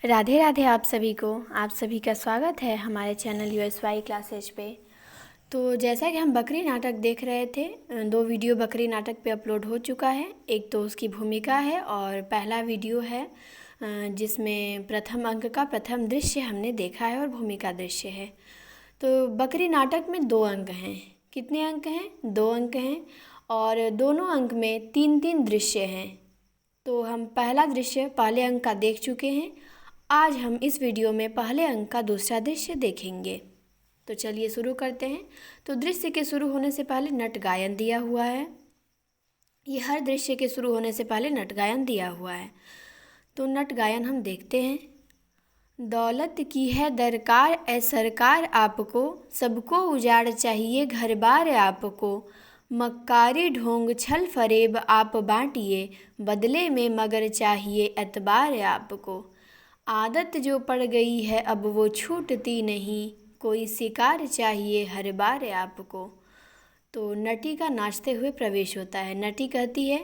राधे राधे आप सभी को। आप सभी का स्वागत है हमारे चैनल USY क्लासेज पे। तो जैसा कि हम बकरी नाटक देख रहे थे, 2 वीडियो बकरी नाटक पे अपलोड हो चुका है। एक तो उसकी भूमिका है और पहला वीडियो है जिसमें प्रथम अंक का प्रथम दृश्य हमने देखा है और भूमिका दृश्य है। तो बकरी नाटक में 2 अंक हैं। कितने अंक हैं? 2 अंक हैं और दोनों अंक में 3-3 दृश्य हैं। तो हम पहला दृश्य पहले अंक का देख चुके हैं। आज हम इस वीडियो में पहले अंक का दूसरा दृश्य देखेंगे। तो चलिए शुरू करते हैं। तो दृश्य के शुरू होने से पहले नट गायन दिया हुआ है। ये हर दृश्य के शुरू होने से पहले नट गायन दिया हुआ है। तो नट गायन हम देखते हैं। दौलत की है दरकार ए सरकार आपको, सबको उजाड़ चाहिए घर बार आपको। मक्कारी ढोंग छल फरेब आप बांटिए, बदले में मगर चाहिए एतबार आपको। आदत जो पड़ गई है अब वो छूटती नहीं, कोई शिकार चाहिए हर बार आपको। तो नटी का नाचते हुए प्रवेश होता है। नटी कहती है,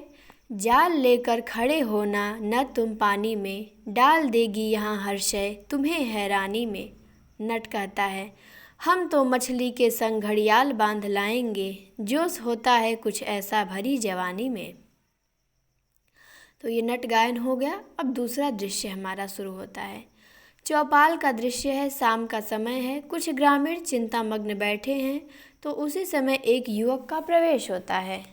जाल लेकर खड़े होना न तुम पानी में, डाल देगी यहाँ हर शय तुम्हें हैरानी में। नट कहता है, हम तो मछली के संग घड़ियाल बांध लाएंगे, जोश होता है कुछ ऐसा भरी जवानी में। तो ये नट गायन हो गया। अब दूसरा दृश्य हमारा शुरू होता है। चौपाल का दृश्य है। शाम का समय है। कुछ ग्रामीण चिंतामग्न बैठे हैं। तो उसी समय एक युवक का प्रवेश होता है।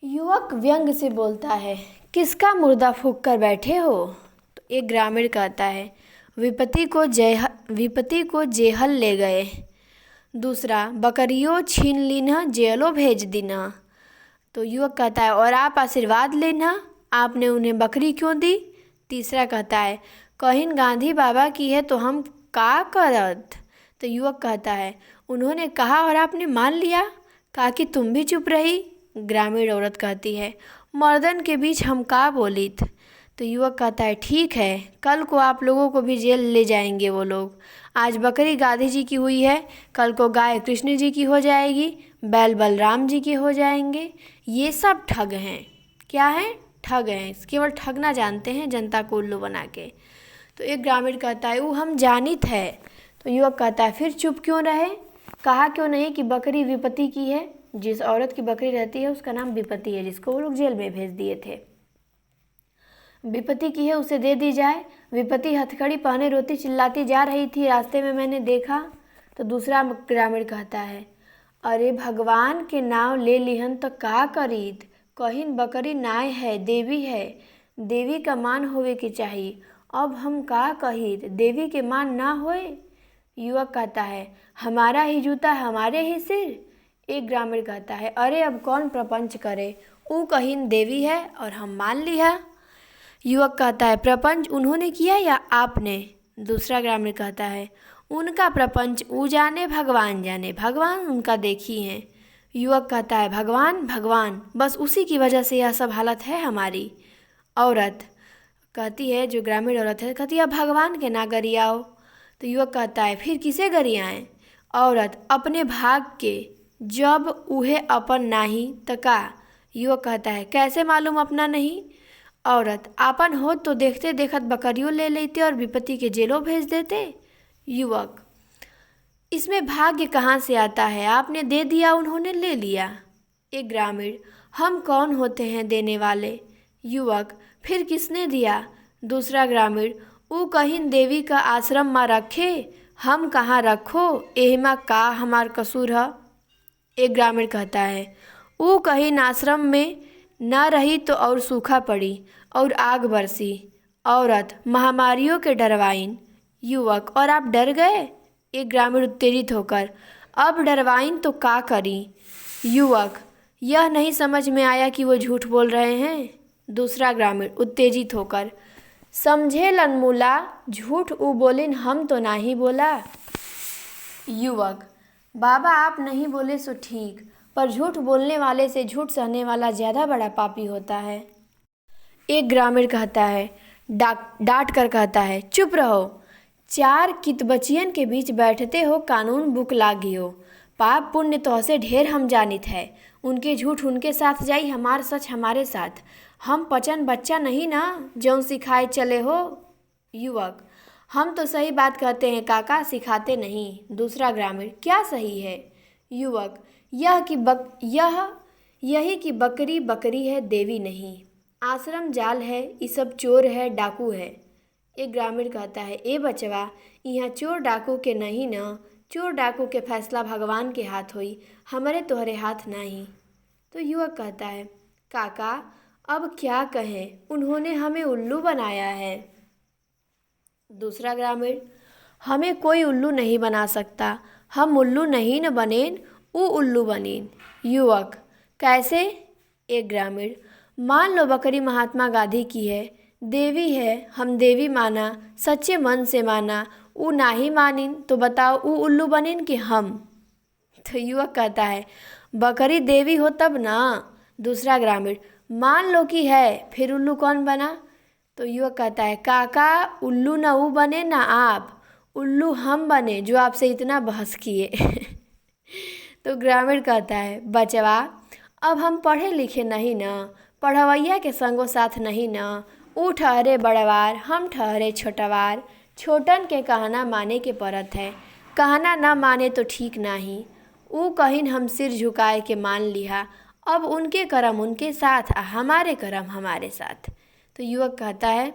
युवक व्यंग से बोलता है, किसका मुर्दा फूंक कर बैठे हो? तो एक ग्रामीण कहता है, विपत्ति को जेहल ले गए। दूसरा, बकरियों छीन लीना जेलो भेज दीना। तो युवक कहता है, और आप आशीर्वाद लेना, आपने उन्हें बकरी क्यों दी? तीसरा कहता है, कहिन गांधी बाबा की है तो हम का करत? तो युवक कहता है, उन्होंने कहा और आपने मान लिया, कहा कि तुम भी चुप रही। ग्रामीण औरत कहती है, मर्दन के बीच हम का बोलित? तो युवक कहता है, ठीक है, कल को आप लोगों को भी जेल ले जाएंगे वो लोग। आज बकरी गांधी जी की हुई है, कल को गाय कृष्ण जी की हो जाएगी, बैल बलराम जी के हो जाएंगे। ये सब ठग हैं। क्या हैं? ठग हैं। केवल ठगना जानते हैं जनता को उल्लू बना के। तो एक ग्रामीण कहता है, वो हम जानित है। तो युवक कहता है, फिर चुप क्यों रहे? कहा क्यों नहीं कि बकरी विपत्ति की है? जिस औरत की बकरी रहती है उसका नाम विपत्ति है, जिसको वो लोग जेल में भेज दिए थे। विपत्ति की है, उसे दे दी जाए। विपत्ति हथकड़ी पहने रोती चिल्लाती जा रही थी, रास्ते में मैंने देखा। तो दूसरा ग्रामीण कहता है, अरे भगवान के नाम ले लिहन तो का करीत? कहिन बकरी नाय है, देवी है, देवी का मान होवे के चाहिए। अब हम का कहित, देवी के मान ना होए? युवक कहता है, हमारा ही जूता हमारे ही सिर। एक ग्रामीण कहता है, अरे अब कौन प्रपंच करे, ऊ कहिन देवी है और हम मान लिया। युवक कहता है, प्रपंच उन्होंने किया या आपने? दूसरा ग्रामीण कहता है, उनका प्रपंच ऊ जाने भगवान जाने, भगवान उनका देखी हैं। युवक कहता है, भगवान भगवान, बस उसी की वजह से यह सब हालत है हमारी। औरत कहती है, जो ग्रामीण औरत है, कहती है, भगवान के ना गरियाओ। तो युवक कहता है, फिर किसे गरियाएं? औरत, अपने भाग के, जब उहे अपन नाही तका। युवक कहता है, कैसे मालूम अपना नहीं? औरत, आपन हो तो देखते देखत बकरियों ले लेते और विपत्ति के जेलों भेज देते। युवक, इसमें भाग्य कहाँ से आता है? आपने दे दिया, उन्होंने ले लिया। एक ग्रामीण, हम कौन होते हैं देने वाले? युवक, फिर किसने दिया? दूसरा ग्रामीण, ऊ कहिन देवी का आश्रम में रखे, हम कहाँ रखो, एहमा का हमार कसूर है? एक ग्रामीण कहता है, ऊ कहिन आश्रम में न रही तो और सूखा पड़ी और आग बरसी। औरत, महामारियों के डरवाइन। युवक, और आप डर गए? एक ग्रामीण उत्तेजित होकर, अब डरवाइन तो का करी? युवक, यह नहीं समझ में आया कि वो झूठ बोल रहे हैं। दूसरा ग्रामीण उत्तेजित होकर, समझे लनमूला, झूठ ऊ बोलिन, हम तो नहीं बोला। युवक, बाबा आप नहीं बोले सो ठीक, पर झूठ बोलने वाले से झूठ सहने वाला ज़्यादा बड़ा पापी होता है। एक ग्रामीण कहता है, डांट कर कहता है, चुप रहो, 4 कितबचियन के बीच बैठते हो, कानून बुक लागियो। पाप पुण्य तो से ढेर हम जानित है, उनके झूठ उनके साथ जाई, हमार सच हमारे साथ। हम पचन बच्चा नहीं ना, जौन सिखाए चले हो। युवक: हम तो सही बात कहते हैं काका, सिखाते नहीं। दूसरा ग्रामीण: क्या सही है? युवक: यही कि बकरी बकरी है, देवी नहीं। आश्रम जाल है, ये सब चोर है, डाकू है। एक ग्रामीण कहता है, ए बचवा, यहाँ चोर डाकू के नहीं न, चोर डाकू के फैसला भगवान के हाथ होई, हमारे तोहरे हाथ नहीं। तो युवक कहता है, काका अब क्या कहें, उन्होंने हमें उल्लू बनाया है। दूसरा ग्रामीण: हमें कोई उल्लू नहीं बना सकता, हम उल्लू नहीं न बनेन, ऊ उल्लू बनेन। युवक: कैसे? एक ग्रामीण: मान लो बकरी महात्मा गांधी की है, देवी है, हम देवी माना, सच्चे मन से माना, ऊ नाही मानिन तो बताओ ऊ उल्लू बनेन कि हम? तो युवक कहता है, बकरी देवी हो तब ना। दूसरा ग्रामीण: मान लो कि है, फिर उल्लू कौन बना? तो युवक कहता है, काका उल्लू ना ऊ बने ना आप, उल्लू हम बने जो आपसे इतना बहस किए। तो ग्रामीण कहता है, बचवा अब हम पढ़े लिखे नहीं न, पढ़वैया के संगो साथ नहीं न, ऊ ठहरे बड़वार, हम ठहरे छोटवार, छोटन के कहना माने के परत है, कहना ना माने तो ठीक नाही, ऊ कहिन हम सिर झुकाए के मान लिहा, अब उनके कर्म उनके साथ, हमारे कर्म हमारे साथ। तो युवक कहता है,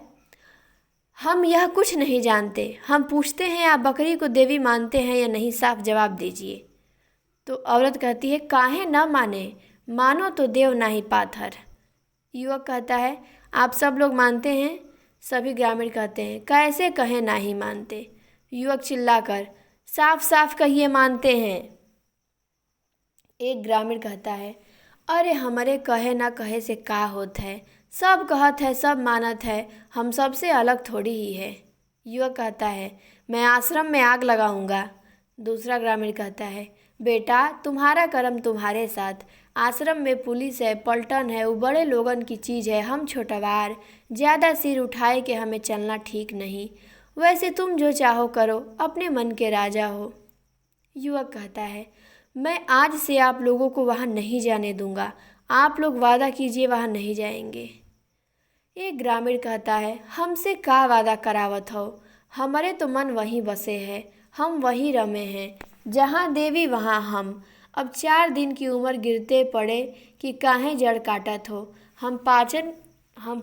हम यह कुछ नहीं जानते, हम पूछते हैं आप बकरी को देवी मानते हैं या नहीं, साफ जवाब दीजिए। तो औरत कहती है, काहे न माने, मानो तो देव नाही पाथर। युवक कहता है, आप सब लोग मानते हैं? सभी ग्रामीण कहते हैं, कैसे कहें नहीं मानते। युवक चिल्लाकर, साफ साफ कहिए मानते हैं। एक ग्रामीण कहता है, अरे हमारे कहे ना कहे से का होत है, सब कहत है, सब मानत है, हम सबसे अलग थोड़ी ही है। युवक कहता है, मैं आश्रम में आग लगाऊंगा। दूसरा ग्रामीण कहता है, बेटा तुम्हारा कर्म तुम्हारे साथ, आश्रम में पुलिस है, पलटन है, वो बड़े लोगन की चीज़ है, हम छोटवार, ज़्यादा सिर उठाए के हमें चलना ठीक नहीं, वैसे तुम जो चाहो करो, अपने मन के राजा हो। युवक कहता है, मैं आज से आप लोगों को वहाँ नहीं जाने दूंगा, आप लोग वादा कीजिए वहाँ नहीं जाएंगे। एक ग्रामीण कहता है, हमसे का वादा करावत हो, हमारे तो मन वहीं बसे है, हम वहीं रमे हैं, जहाँ देवी वहाँ हम, अब 4 दिन की उम्र गिरते पड़े कि काहे जड़ काटत हो, हम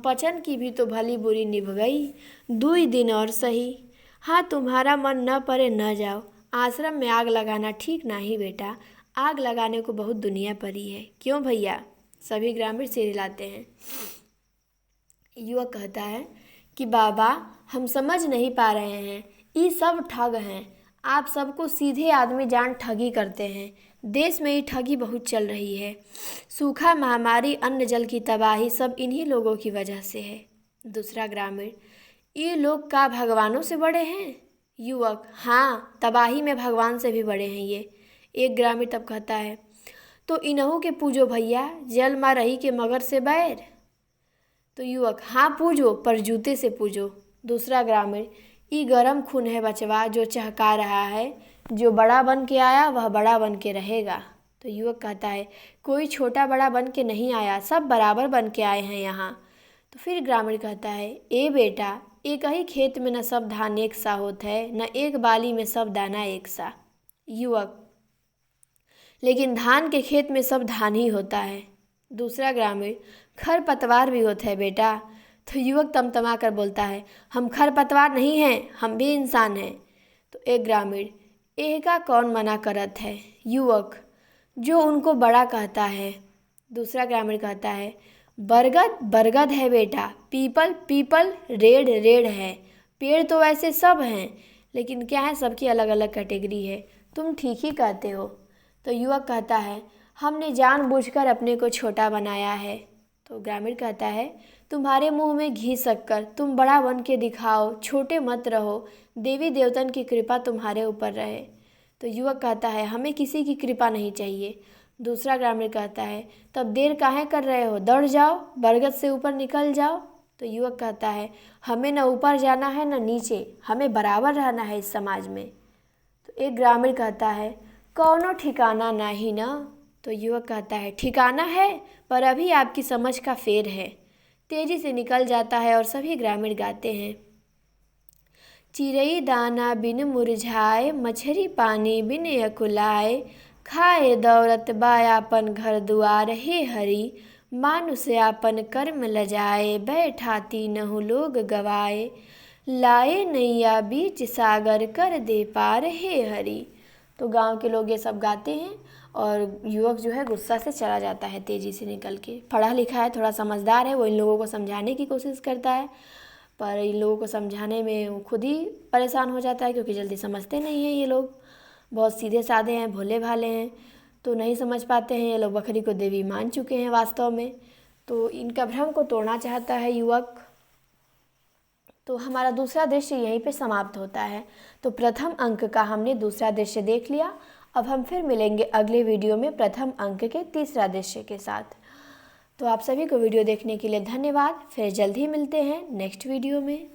पचन की भी तो भली बुरी निभ गई, 2 दिन और सही, हाँ तुम्हारा मन न पड़े न जाओ, आश्रम में आग लगाना ठीक नहीं बेटा, आग लगाने को बहुत दुनिया पड़ी है, क्यों भैया? सभी ग्रामीण चिल्लाते हैं। युवक कहता है कि बाबा हम समझ नहीं पा रहे हैं, ये सब ठग हैं, आप सबको सीधे आदमी जान ठगी करते हैं, देश में ये ठगी बहुत चल रही है, सूखा, महामारी, अन्न जल की तबाही सब इन्हीं लोगों की वजह से है। दूसरा ग्रामीण, ये लोग का भगवानों से बड़े हैं? युवक, हाँ तबाही में भगवान से भी बड़े हैं ये। एक ग्रामीण तब कहता है, तो इन्हों के पूजो भैया, जल माँ रही के मगर से बैर। तो युवक, हाँ पूजो पर जूते से पूजो। दूसरा ग्रामीण, ई गरम खून है बचवा जो चहका रहा है, जो बड़ा बन के आया वह बड़ा बन के रहेगा। तो युवक कहता है, कोई छोटा बड़ा बन के नहीं आया, सब बराबर बन के आए हैं यहाँ। तो फिर ग्रामीण कहता है, ए बेटा एक ही खेत में न सब धान एक सा होता है, न एक बाली में सब दाना एक सा। युवक, लेकिन धान के खेत में सब धान ही होता है। दूसरा ग्रामीण, खर पतवार भी होता है बेटा। तो युवक तमतमा कर बोलता है, हम खर पतवार नहीं हैं, हम भी इंसान हैं। तो एक ग्रामीण, एह का कौन मना करत है? युवक, जो उनको बड़ा कहता है। दूसरा ग्रामीण कहता है, बरगद बरगद है बेटा, पीपल पीपल, रेड़ रेड़ है, पेड़ तो वैसे सब हैं, लेकिन क्या है सबकी अलग अलग कैटेगरी है, तुम ठीक ही कहते हो। तो युवक कहता है, हमने जानबूझकर अपने को छोटा बनाया है। तो ग्रामीण कहता है, तुम्हारे मुंह में घी शक्कर, तुम बड़ा बन के दिखाओ, छोटे मत रहो, देवी देवतन की कृपा तुम्हारे ऊपर रहे। तो युवक कहता है, हमें किसी की कृपा नहीं चाहिए। दूसरा ग्रामीण कहता है, तब देर काहे कर रहे हो, दौड़ जाओ, बरगद से ऊपर निकल जाओ। तो युवक कहता है, हमें न ऊपर जाना है न नीचे, हमें बराबर रहना है इस समाज में। तो एक ग्रामीण कहता है, कौनो ठिकाना नहीं ना। तो युवक कहता है, ठिकाना है पर अभी आपकी समझ का फेर है। तेजी से निकल जाता है और सभी ग्रामीण गाते हैं, चिरई दाना बिन मुरझाए, मछरी पानी बिन अकुलाए। खाए दौलत बायापन घर दुआर, हे हरि मानुष आपन कर्म लजाए। बैठाती नहु लोग गवाए, लाए नैया बीच सागर, कर दे पार हे हरि। तो गांव के लोग ये सब गाते हैं और युवक जो है गुस्सा से चला जाता है तेज़ी से निकल के। पढ़ा लिखा है, थोड़ा समझदार है, वो इन लोगों को समझाने की कोशिश करता है, पर इन लोगों को समझाने में वो खुद ही परेशान हो जाता है, क्योंकि जल्दी समझते नहीं हैं ये लोग। बहुत सीधे साधे हैं, भोले भाले हैं, तो नहीं समझ पाते हैं। ये लोग बकरी को देवी मान चुके हैं वास्तव में। तो इनका भ्रम को तोड़ना चाहता है युवक। तो हमारा दूसरा दृश्य यहीं पे समाप्त होता है। तो प्रथम अंक का हमने दूसरा दृश्य देख लिया। अब हम फिर मिलेंगे अगले वीडियो में प्रथम अंक के तीसरा दृश्य के साथ। तो आप सभी को वीडियो देखने के लिए धन्यवाद। फिर जल्द ही मिलते हैं नेक्स्ट वीडियो में।